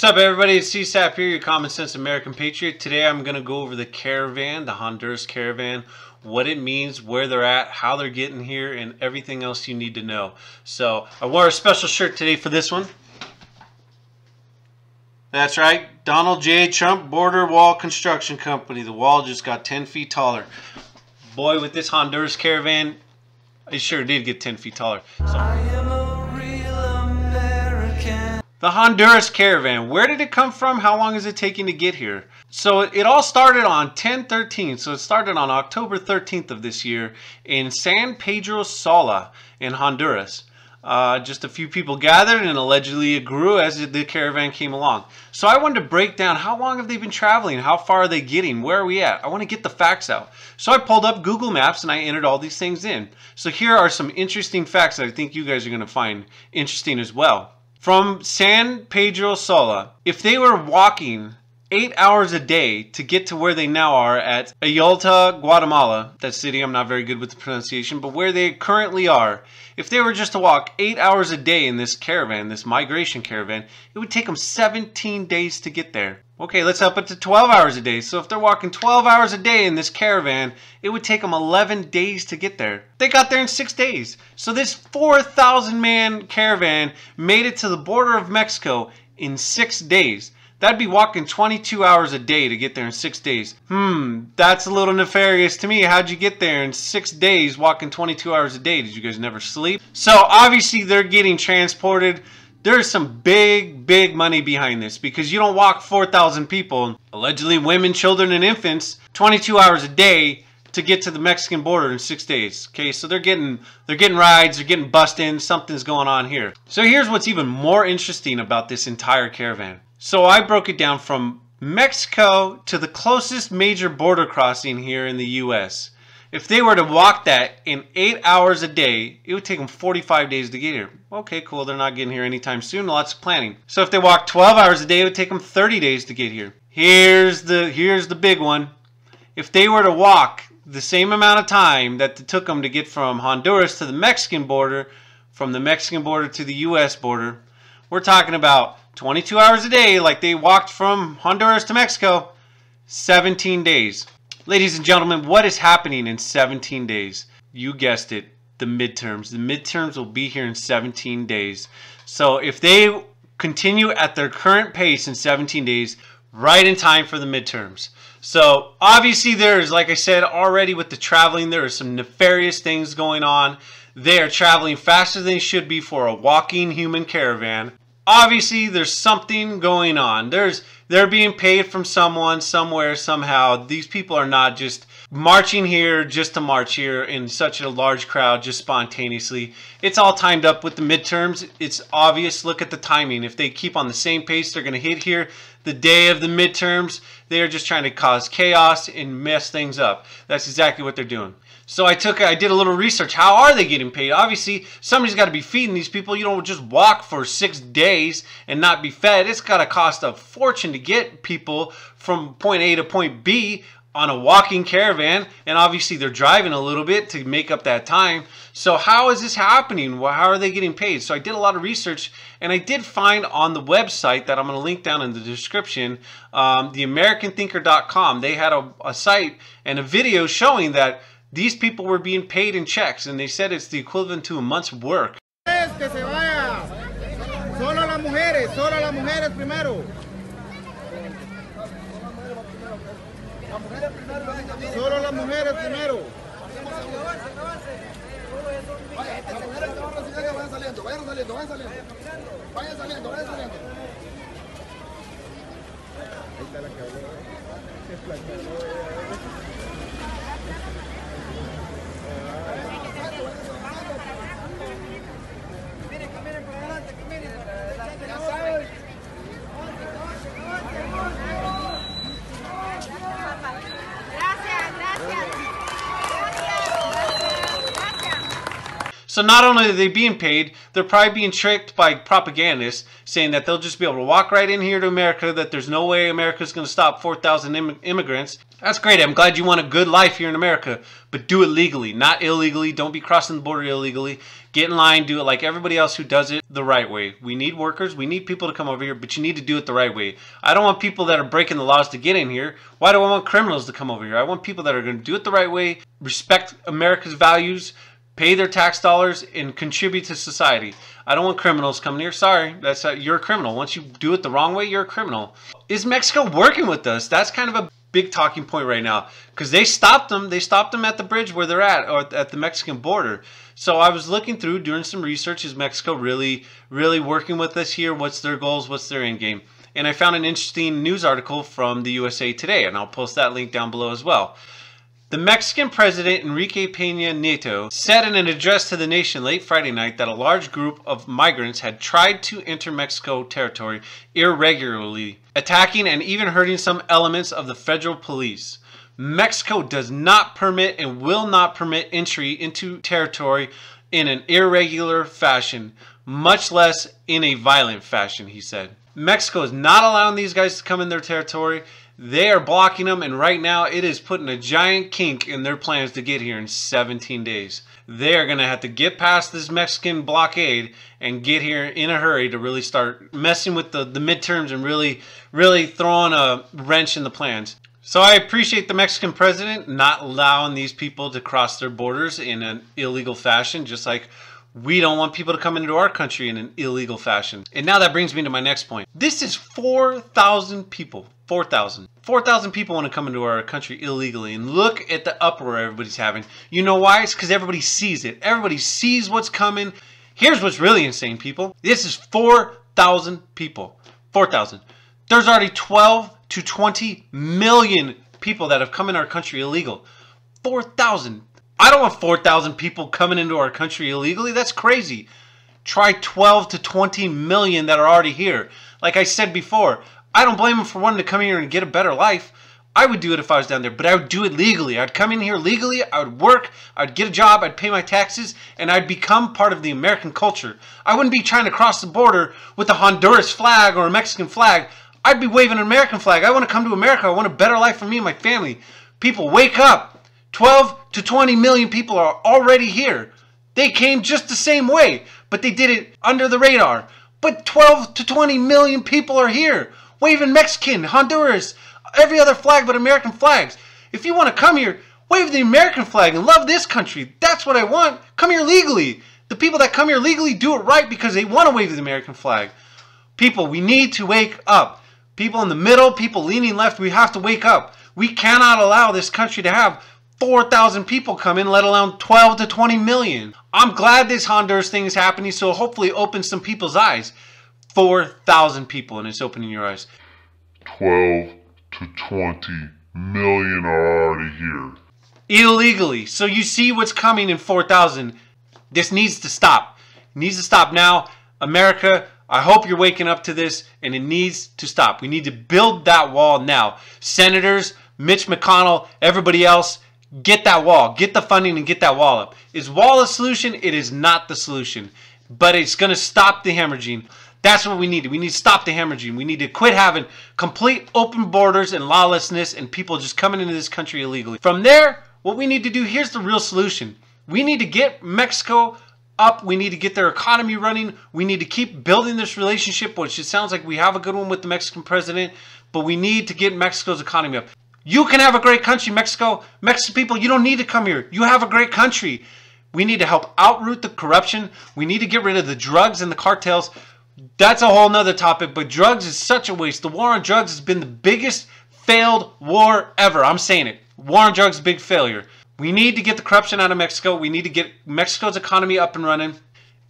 What's up, everybody? It's CSAP here, your common sense American patriot. Today I'm going to go over the Caravan, the Honduras Caravan, what it means, where they're at, how they're getting here, and everything else you need to know. So I wore a special shirt today for this one. That's right, Donald J. Trump Border Wall Construction Company. The wall just got 10 feet taller. Boy, with this Honduras Caravan, it sure did get 10 feet taller. The Honduras Caravan, where did it come from? How long is it taking to get here? So it all started on 10/13, so it started on October 13th of this year in San Pedro Sula in Honduras. Just a few people gathered and allegedly it grew as the caravan came along. So I wanted to break down how long have they been traveling, how far are they getting, where are we at? I want to get the facts out. So I pulled up Google Maps and I entered all these things in. So here are some interesting facts that I think you guys are going to find interesting as well. From San Pedro Sula, if they were walking 8 hours a day to get to where they now are at Ayolta, Guatemala, that city, I'm not very good with the pronunciation, but where they currently are, if they were just to walk 8 hours a day in this caravan, this migration caravan, it would take them 17 days to get there. Okay, let's up it to 12 hours a day. So if they're walking 12 hours a day in this caravan, it would take them 11 days to get there. They got there in 6 days. So this 4,000-man caravan made it to the border of Mexico in 6 days. That'd be walking 22 hours a day to get there in 6 days. That's a little nefarious to me. How'd you get there in 6 days walking 22 hours a day? Did you guys never sleep? So obviously they're getting transported. There's some big money behind this because you don't walk 4,000 people, allegedly women, children, and infants, 22 hours a day to get to the Mexican border in 6 days. Okay, so they're getting rides, they're getting bussed in, something's going on here. So here's what's even more interesting about this entire caravan. So I broke it down from Mexico to the closest major border crossing here in the US. If they were to walk that in 8 hours a day, it would take them 45 days to get here. Okay, cool, they're not getting here anytime soon, lots of planning. So if they walk 12 hours a day, it would take them 30 days to get here. Here's the big one. If they were to walk the same amount of time that it took them to get from Honduras to the Mexican border, from the Mexican border to the US border, we're talking about 22 hours a day like they walked from Honduras to Mexico, 17 days. Ladies and gentlemen, what is happening in 17 days? You guessed it, the midterms. The midterms will be here in 17 days. So if they continue at their current pace in 17 days, right in time for the midterms. So obviously there's, like I said, already with the traveling, there are some nefarious things going on. They are traveling faster than they should be for a walking human caravan. Obviously there's something going on. They're being paid from someone, somewhere, somehow. These people are not just marching here just to march here in such a large crowd just spontaneously. It's all timed up with the midterms. It's obvious. Look at the timing. If they keep on the same pace, they're going to hit here the day of the midterms. They are just trying to cause chaos and mess things up. That's exactly what they're doing. So I did a little research. How are they getting paid? Obviously, somebody's got to be feeding these people. You don't just walk for 6 days and not be fed. It's got to cost a fortune to get people from point A to point B on a walking caravan. And obviously, they're driving a little bit to make up that time. So how is this happening? Well, how are they getting paid? So I did a lot of research, and I did find on the website that I'm going to link down in the description, theamericanthinker.com. They had a site and a video showing that these people were being paid in checks, and they said it's the equivalent to a month's work. Solo las mujeres primero. Solo las mujeres primero. Vayan saliendo. Ahí está la cabrona. So So not only are they being paid, they're probably being tricked by propagandists saying that they'll just be able to walk right in here to America, that there's no way America's going to stop 4,000 immigrants. That's great. I'm glad you want a good life here in America, but do it legally, not illegally. Don't be crossing the border illegally. Get in line, do it like everybody else who does it the right way. We need workers, we need people to come over here, but you need to do it the right way. I don't want people that are breaking the laws to get in here. Why do I want criminals to come over here? I want people that are going to do it the right way, respect America's values, pay their tax dollars, and contribute to society. I don't want criminals coming here. Sorry, you're a criminal. Once you do it the wrong way, you're a criminal. Is Mexico working with us? That's kind of a big talking point right now, because they stopped them. They stopped them at the bridge where they're at, or at the Mexican border. So I was looking through, doing some research. Is Mexico really working with us here? What's their goals? What's their end game? And I found an interesting news article from the USA Today, and I'll post that link down below as well. The Mexican president, Enrique Peña Nieto, said in an address to the nation late Friday night that a large group of migrants had tried to enter Mexico territory irregularly, attacking and even hurting some elements of the federal police. Mexico does not permit and will not permit entry into territory in an irregular fashion, much less in a violent fashion, he said. Mexico is not allowing these guys to come in their territory. They are blocking them, and right now it is putting a giant kink in their plans to get here in 17 days. They are going to have to get past this Mexican blockade and get here in a hurry to really start messing with the midterms and really throwing a wrench in the plans. So I appreciate the Mexican president not allowing these people to cross their borders in an illegal fashion, just like we don't want people to come into our country in an illegal fashion. And now that brings me to my next point. This is 4,000 people. 4,000 people want to come into our country illegally. And look at the uproar everybody's having. You know why? It's because everybody sees it. Everybody sees what's coming. Here's what's really insane, people. This is 4,000 people. 4,000. There's already 12 to 20 million people that have come in our country illegal. 4,000. I don't want 4,000 people coming into our country illegally. That's crazy. Try 12 to 20 million that are already here. Like I said before, I don't blame them for wanting to come here and get a better life. I would do it if I was down there, but I would do it legally. I'd come in here legally, I would work, I'd get a job, I'd pay my taxes, and I'd become part of the American culture. I wouldn't be trying to cross the border with a Honduras flag or a Mexican flag. I'd be waving an American flag. I want to come to America. I want a better life for me and my family. People, wake up. 12 to 20 million people are already here. They came just the same way, but they did it under the radar. But 12 to 20 million people are here, waving Mexican, Honduras, every other flag but American flags. If you want to come here, wave the American flag and love this country. That's what I want. Come here legally. The people that come here legally do it right because they want to wave the American flag. People, we need to wake up. People in the middle, people leaning left, we have to wake up. We cannot allow this country to have 4,000 people come in, let alone 12 to 20 million. I'm glad this Honduras thing is happening, so hopefully it opens some people's eyes. 4,000 people, and it's opening your eyes. 12 to 20 million are already here. Illegally. So you see what's coming in 4,000. This needs to stop. It needs to stop now. America, I hope you're waking up to this, and it needs to stop. We need to build that wall now. Senators, Mitch McConnell, everybody else, get that wall. Get the funding and get that wall up. Is wall a solution? It is not the solution. But it's going to stop the hemorrhaging. That's what we need. We need to stop the hemorrhaging. We need to quit having complete open borders and lawlessness and people just coming into this country illegally. From there, what we need to do, here's the real solution. We need to get Mexico up. We need to get their economy running. We need to keep building this relationship, which it sounds like we have a good one with the Mexican president, but we need to get Mexico's economy up. You can have a great country, Mexico. Mexican people, you don't need to come here. You have a great country. We need to help outroot the corruption. We need to get rid of the drugs and the cartels. That's a whole nother topic, but drugs is such a waste. The war on drugs has been the biggest failed war ever. I'm saying it. War on drugs, big failure. We need to get the corruption out of Mexico. We need to get Mexico's economy up and running.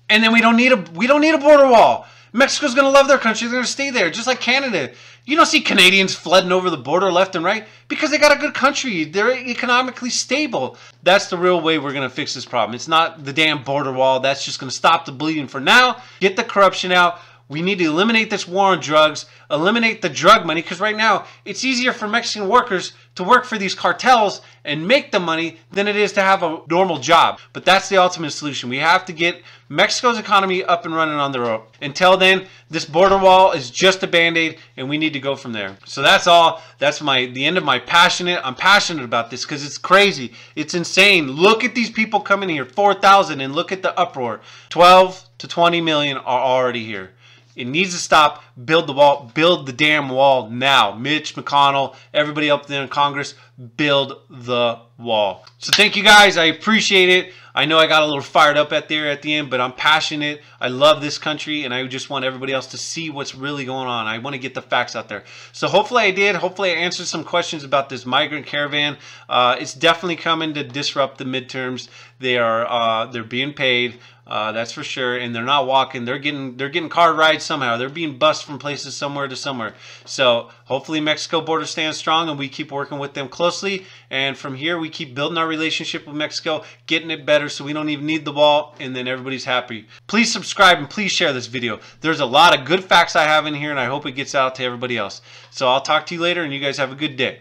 And then we don't need a border wall. Mexico's going to love their country. They're going to stay there, just like Canada. You don't see Canadians flooding over the border left and right because they got a good country. They're economically stable. That's the real way we're going to fix this problem. It's not the damn border wall. That's just going to stop the bleeding for now. Get the corruption out. We need to eliminate this war on drugs, eliminate the drug money, because right now it's easier for Mexican workers to work for these cartels and make the money than it is to have a normal job. But that's the ultimate solution. We have to get Mexico's economy up and running on their own. Until then, this border wall is just a band-aid, and we need to go from there. So that's all. That's the end of my I'm passionate about this because it's crazy. It's insane. Look at these people coming here, 4,000, and look at the uproar. 12 to 20 million are already here. It needs to stop. Build the wall. Build the damn wall now. Mitch McConnell, everybody up there in Congress, build the wall. So thank you guys. I appreciate it. I know I got a little fired up at the end, but I'm passionate. I love this country, and I just want everybody else to see what's really going on. I want to get the facts out there. So hopefully I did. Hopefully I answered some questions about this migrant caravan. It's definitely coming to disrupt the midterms. They're being paid. That's for sure, and they're not walking. They're getting car rides somehow. They're being bussed from places somewhere to somewhere. So hopefully Mexico border stands strong, and we keep working with them closely. And from here, we keep building our relationship with Mexico, getting it better, so we don't even need the wall, and then everybody's happy. Please subscribe and please share this video. There's a lot of good facts I have in here, and I hope it gets out to everybody else. So I'll talk to you later, and you guys have a good day.